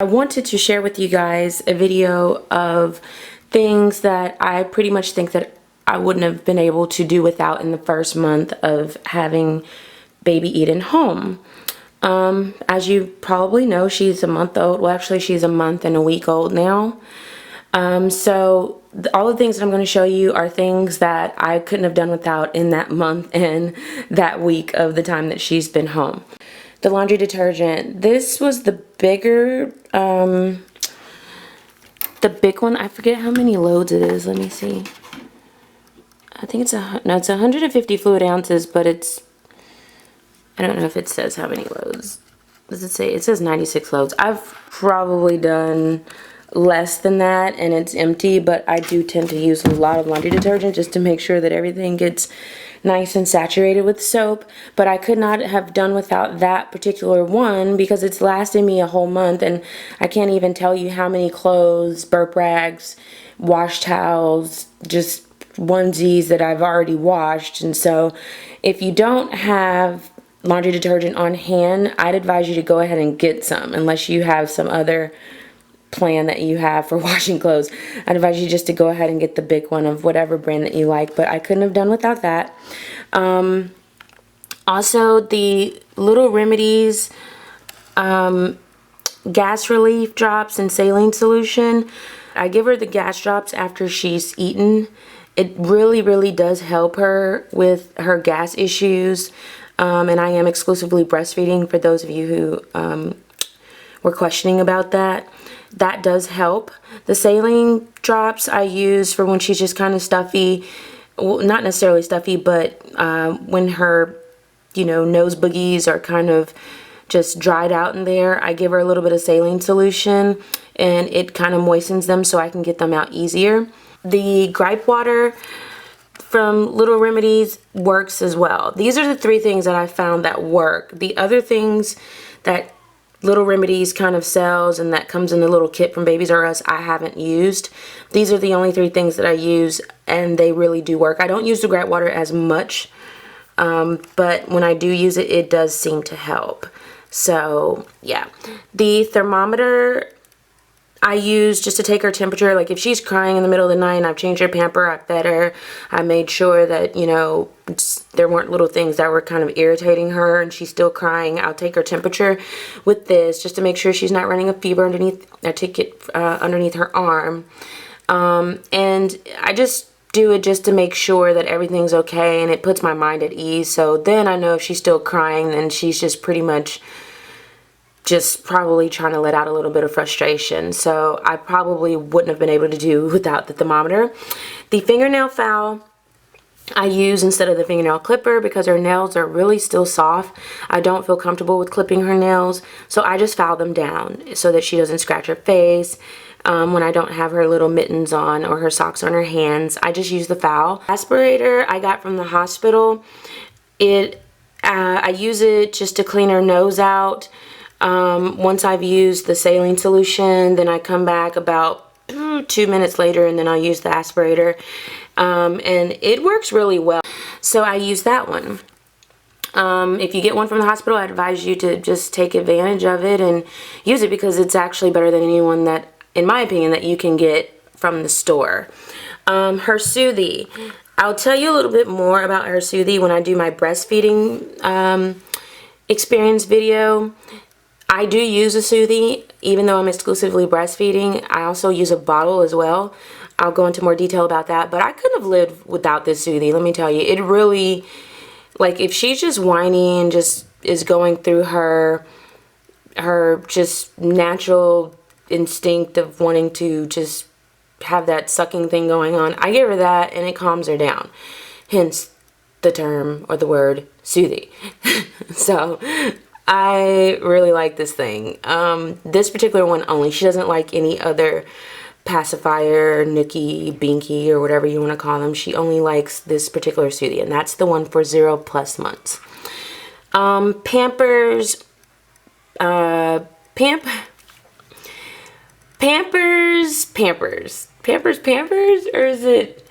I wanted to share with you guys a video of things that I pretty much think that I wouldn't have been able to do without in the first month of having baby Eden home. As you probably know, she's a month old. Well, actually, she's a month and a week old now. So all the things that I'm going to show you are things that I couldn't have done without in that month and that week of the time that she's been home. The laundry detergent. This was the bigger, the big one. I forget how many loads it is. Let me see. I think it's it's 150 fluid ounces, but it's, I don't know if it says how many loads. Does it say? It says 96 loads. I've probably done less than that and it's empty, but I do tend to use a lot of laundry detergent just to make sure that everything gets nice and saturated with soap. But I could not have done without that particular one because it's lasted me a whole month, and I can't even tell you how many clothes, burp rags, wash towels, just onesies that I've already washed. And so if you don't have laundry detergent on hand, I'd advise you to go ahead and get some, unless you have some other plan that you have for washing clothes. I'd advise you just to go ahead and get the big one of whatever brand that you like, but I couldn't have done without that. Also, the Little Remedies gas relief drops and saline solution. I give her the gas drops after she's eaten. It really does help her with her gas issues. And I am exclusively breastfeeding, for those of you who were questioning about that. That does help. The saline drops I use for when she's just kind of stuffy. Well, not necessarily stuffy, but when her, nose boogies are kind of just dried out in there, I give her a little bit of saline solution and it kind of moistens them so I can get them out easier. The gripe water from Little Remedies works as well. These are the three things that I found that work. The other things that Little Remedies kind of sells and that comes in the little kit from Babies R Us, I haven't used. These are the only three things that I use, and they really do work. I don't use the gripe water as much, but when I do use it, it does seem to help. So yeah, the thermometer I use just to take her temperature. Like if she's crying in the middle of the night and I've changed her pamper, I fed her, I made sure that, there weren't little things that were kind of irritating her and she's still crying, I'll take her temperature with this just to make sure she's not running a fever underneath. I take it underneath her arm. And I just do it just to make sure that everything's okay, and it puts my mind at ease. So then I know if she's still crying, then she's just pretty much just probably trying to let out a little bit of frustration. So I probably wouldn't have been able to do without the thermometer. The fingernail file I use instead of the fingernail clipper because her nails are really still soft. I don't feel comfortable with clipping her nails, so I just file them down so that she doesn't scratch her face. When I don't have her little mittens on or her socks on her hands, I just use the file. Aspirator I got from the hospital. I use it just to clean her nose out. Once I've used the saline solution, then I come back about 2 minutes later and then I'll use the aspirator. And it works really well. So I use that one. If you get one from the hospital, I advise you to just take advantage of it and use it because it's actually better than any one that, in my opinion, that you can get from the store. Her Soothie. I'll tell you a little bit more about her Soothie when I do my breastfeeding experience video. I do use a Soothie, even though I'm exclusively breastfeeding. I also use a bottle as well. I'll go into more detail about that, but I couldn't have lived without this Soothie, let me tell you. It really, like if she's just whiny and just is going through her just natural instinct of wanting to just have that sucking thing going on, I give her that and it calms her down. Hence the term or the word Soothie. So I really like this thing. This particular one only. She doesn't like any other pacifier, nookie, binky, or whatever you want to call them. She only likes this particular Soothie, and that's the one for 0+ months. Pampers, Pampers, or is it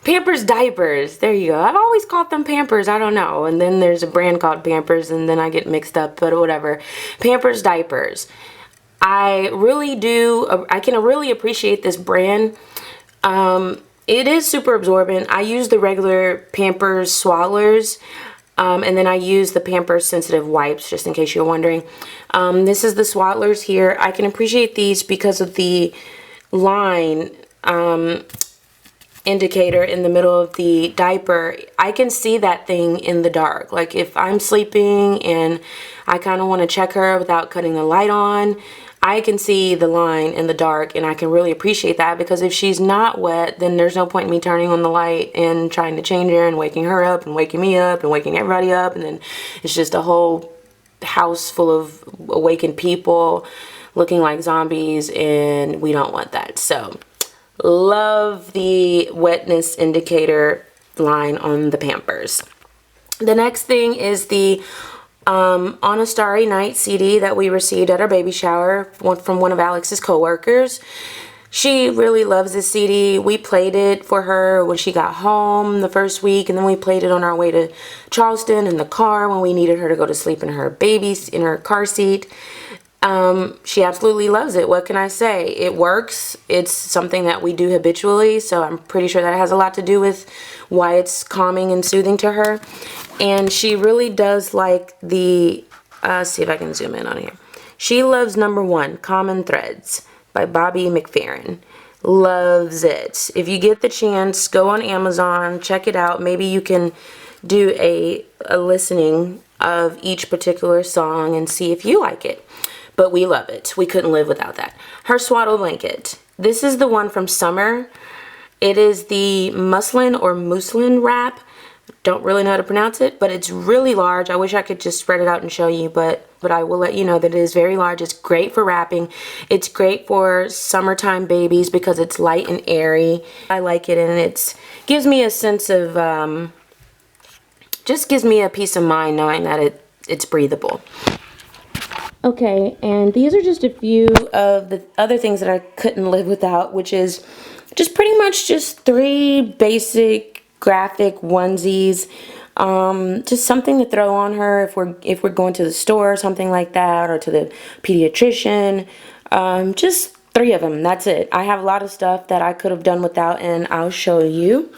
Pampers diapers? There you go. I've always called them Pampers. I don't know. And then there's a brand called Pampers, and then I get mixed up, but whatever. Pampers diapers. I really do, I can really appreciate this brand. It is super absorbent. I use the regular Pampers Swaddlers, and then I use the Pampers Sensitive Wipes, just in case you're wondering. This is the Swaddlers here. I can appreciate these because of the line indicator in the middle of the diaper. I can see that thing in the dark. Like if I'm sleeping and I kind of want to check her without cutting the light on, I can see the line in the dark, and I can really appreciate that, because if she's not wet, then there's no point in me turning on the light and trying to change her and waking her up and waking me up and waking everybody up, and then it's just a whole house full of awakened people looking like zombies, and we don't want that. So love the wetness indicator line on the Pampers. The next thing is the On a Starry Night CD that we received at our baby shower from one of Alex's co-workers. She really loves this CD. We played it for her when she got home the first week, and then we played it on our way to Charleston in the car when we needed her to go to sleep in her car seat. She absolutely loves it. What can I say? It works. It's something that we do habitually, so I'm pretty sure that has a lot to do with why it's calming and soothing to her. And she really does like the, see if I can zoom in on here. She loves number 1, Common Threads by Bobby McFerrin. Loves it. If you get the chance, go on Amazon, check it out. Maybe you can do a listening of each particular song and see if you like it. But we love it. We couldn't live without that. Her swaddle blanket. This is the one from Summer. It is the muslin or muslin wrap. Don't really know how to pronounce it, but it's really large. I wish I could just spread it out and show you, but I will let you know that it is very large. It's great for wrapping. It's great for summertime babies because it's light and airy. I like it, and it gives me a sense of, just gives me a peace of mind knowing that it's breathable. Okay, and these are just a few of the other things that I couldn't live without, which is just pretty much just 3 basic graphic onesies. Just something to throw on her if we're going to the store or something like that, or to the pediatrician. Just 3 of them. That's it. I have a lot of stuff that I could have done without, and I'll show you.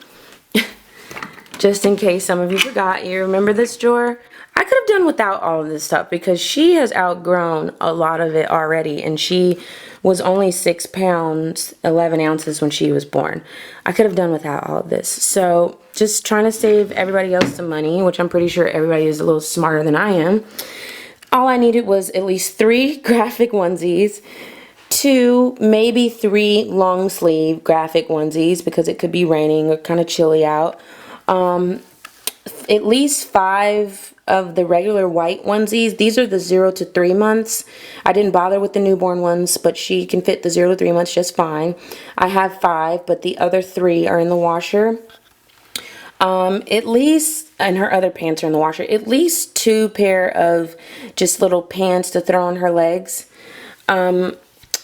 Just in case some of you forgot. You remember this drawer? I could have done without all of this stuff because she has outgrown a lot of it already, and she was only 6 pounds 11 ounces when she was born. I could have done without all of this. So just trying to save everybody else some money, which I'm pretty sure everybody is a little smarter than I am. All I needed was at least 3 graphic onesies, 2, maybe 3 long sleeve graphic onesies because it could be raining or kind of chilly out. At least 5 of the regular white onesies. These are the 0 to 3 months. I didn't bother with the newborn ones, but she can fit the 0 to 3 months just fine. I have 5, but the other 3 are in the washer. At least, and her other pants are in the washer, at least 2 pair of just little pants to throw on her legs.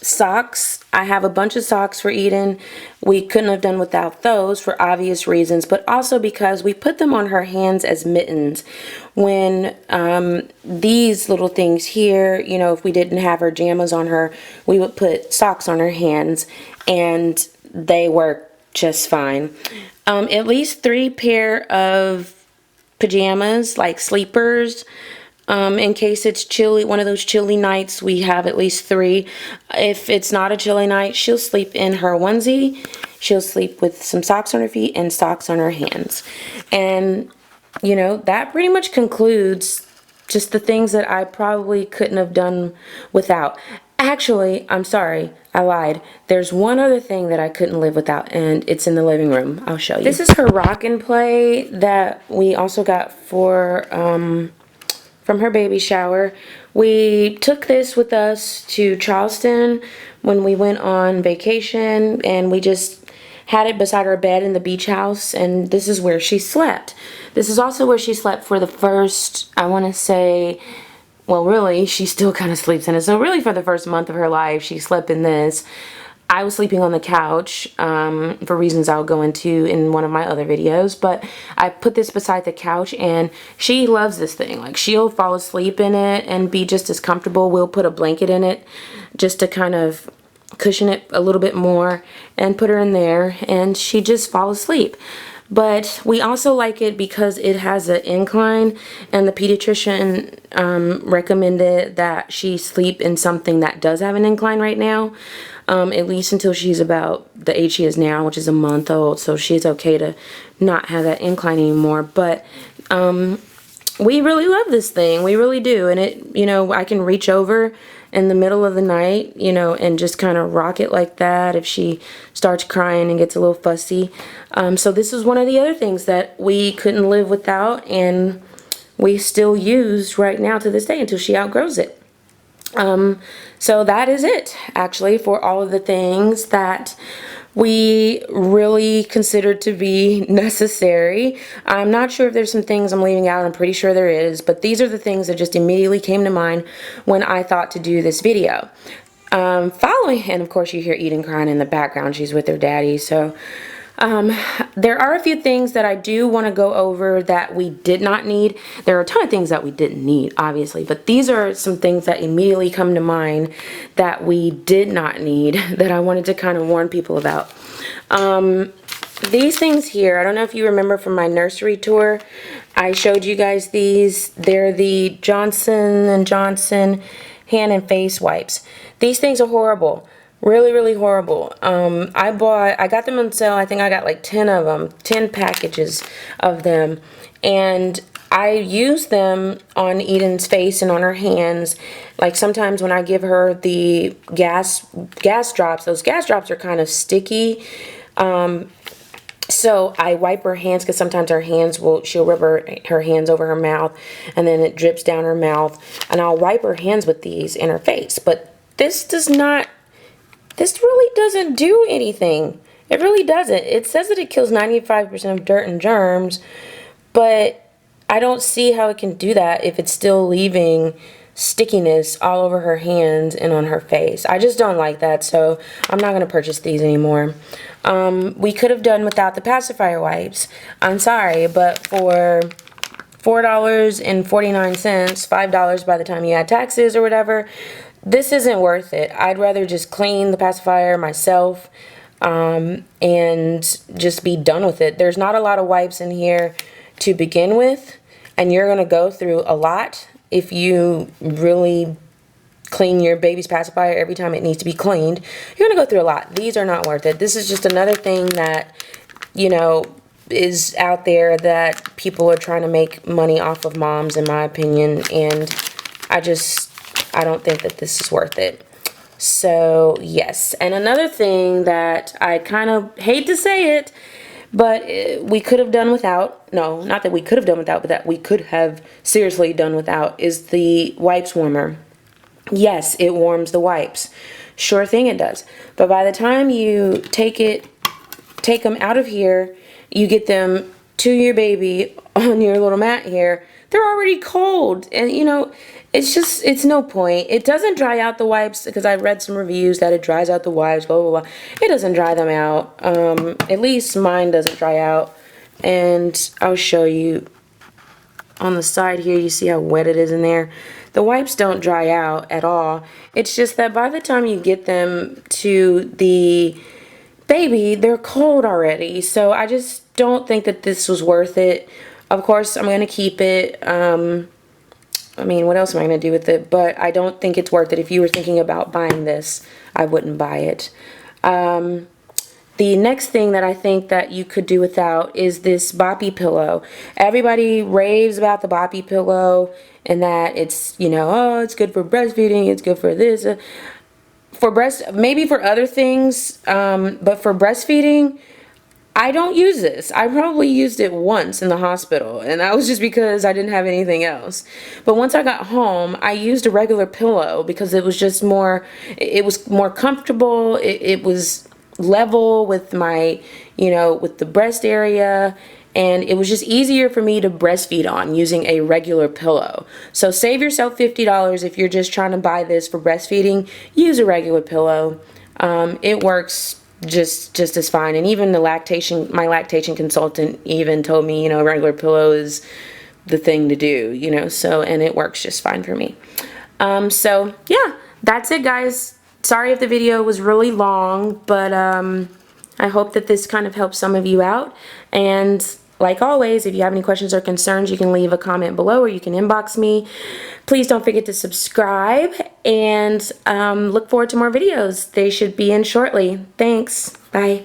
Socks. I have a bunch of socks for Eden. We couldn't have done without those for obvious reasons, but also because we put them on her hands as mittens. When these little things here, you know, if we didn't have her jammas on her, we would put socks on her hands, and they work just fine. At least 3 pair of pajamas, like sleepers. In case it's chilly, one of those chilly nights, we have at least 3. If it's not a chilly night, she'll sleep in her onesie. She'll sleep with some socks on her feet and socks on her hands. And, you know, that pretty much concludes just the things that I probably couldn't have done without. Actually, I'm sorry, I lied. There's one other thing that I couldn't live without, and it's in the living room. I'll show you. This is her rock and play that we also got for, from her baby shower. We took this with us to Charleston when we went on vacation, and we just had it beside our bed in the beach house, and this is where she slept. This is also where she slept for the first, I want to say, well, really, she still kind of sleeps in it. So really for the first month of her life, she slept in this. I was sleeping on the couch for reasons I'll go into in one of my other videos, but I put this beside the couch and she loves this thing. Like, she'll fall asleep in it and be just as comfortable. We'll put a blanket in it just to kind of cushion it a little bit more and put her in there, and she just fall asleep. But we also like it because it has an incline, and the pediatrician recommended that she sleep in something that does have an incline right now, at least until she's about the age she is now, which is a month old, so she's okay to not have that incline anymore. But we really love this thing, we really do. And it, you know, I can reach over in the middle of the night, you know, and just kind of rock it like that if she starts crying and gets a little fussy. So this is one of the other things that we couldn't live without, and we still use right now to this day until she outgrows it. So that is it, actually, for all of the things that we really considered to be necessary. I'm not sure if there's some things I'm leaving out. I'm pretty sure there is, but these are the things that just immediately came to mind when I thought to do this video. Following, and of course you hear Eden crying in the background. She's with her daddy. So there are a few things that I do want to go over that we did not need. There are a ton of things that we didn't need, obviously, but these are some things that immediately come to mind that we did not need that I wanted to kind of warn people about. These things here, I don't know if you remember from my nursery tour, I showed you guys these. They're the Johnson & Johnson hand and face wipes. These things are horrible. Really, really horrible. I got them on sale. I think I got like 10 of them, 10 packages of them. And I use them on Eden's face and on her hands. Like, sometimes when I give her the gas drops, those gas drops are kind of sticky. So I wipe her hands, because sometimes her hands she'll rub her hands over her mouth and then it drips down her mouth. And I'll wipe her hands with these in her face. But this really doesn't do anything. It really doesn't. It says that it kills 95% of dirt and germs, but I don't see how it can do that if it's still leaving stickiness all over her hands and on her face. I just don't like that, so I'm not going to purchase these anymore. We could have done without the pacifier wipes. I'm sorry, but for $4.49, $5 by the time you add taxes or whatever, this isn't worth it. I'd rather just clean the pacifier myself and just be done with it. There's not a lot of wipes in here to begin with, and you're going to go through a lot if you really clean your baby's pacifier every time it needs to be cleaned. You're going to go through a lot. These are not worth it. This is just another thing that, you know, is out there that people are trying to make money off of moms, in my opinion, and I don't think that this is worth it. So, yes. And another thing that I kind of hate to say it, but we could have done without, no, not that we could have done without, but that we could have seriously done without, is the wipes warmer. Yes, it warms the wipes. Sure thing it does. But by the time you take them out of here, you get them to your baby on your little mat here, they're already cold. And, you know, it's no point. It doesn't dry out the wipes, because I read some reviews that it dries out the wipes, blah, blah, blah. It doesn't dry them out. At least mine doesn't dry out. And I'll show you on the side here, you see how wet it is in there. The wipes don't dry out at all. It's just that by the time you get them to the baby, they're cold already. So I just don't think that this was worth it. Of course, I'm going to keep it. I mean, what else am I going to do with it? But I don't think it's worth it. If you were thinking about buying this, I wouldn't buy it. The next thing that I think that you could do without is this Boppy Pillow. Everybody raves about the Boppy Pillow and that it's, you know, oh, it's good for breastfeeding, it's good for this. Maybe for other things, but for breastfeeding, I don't use this. I probably used it once in the hospital, and that was just because I didn't have anything else. But once I got home, I used a regular pillow because it was just more, it was more comfortable. It was level with my, you know, with the breast area, and it was just easier for me to breastfeed on using a regular pillow. So save yourself $50 if you're just trying to buy this for breastfeeding. Use a regular pillow. It works just as fine. And even my lactation consultant even told me, a regular pillow is the thing to do, so, and it works just fine for me. So yeah, that's it, guys. Sorry if the video was really long, but I hope that this kind of helps some of you out. And like always, if you have any questions or concerns, you can leave a comment below or you can inbox me. Please don't forget to subscribe and look forward to more videos. They should be in shortly. Thanks. Bye.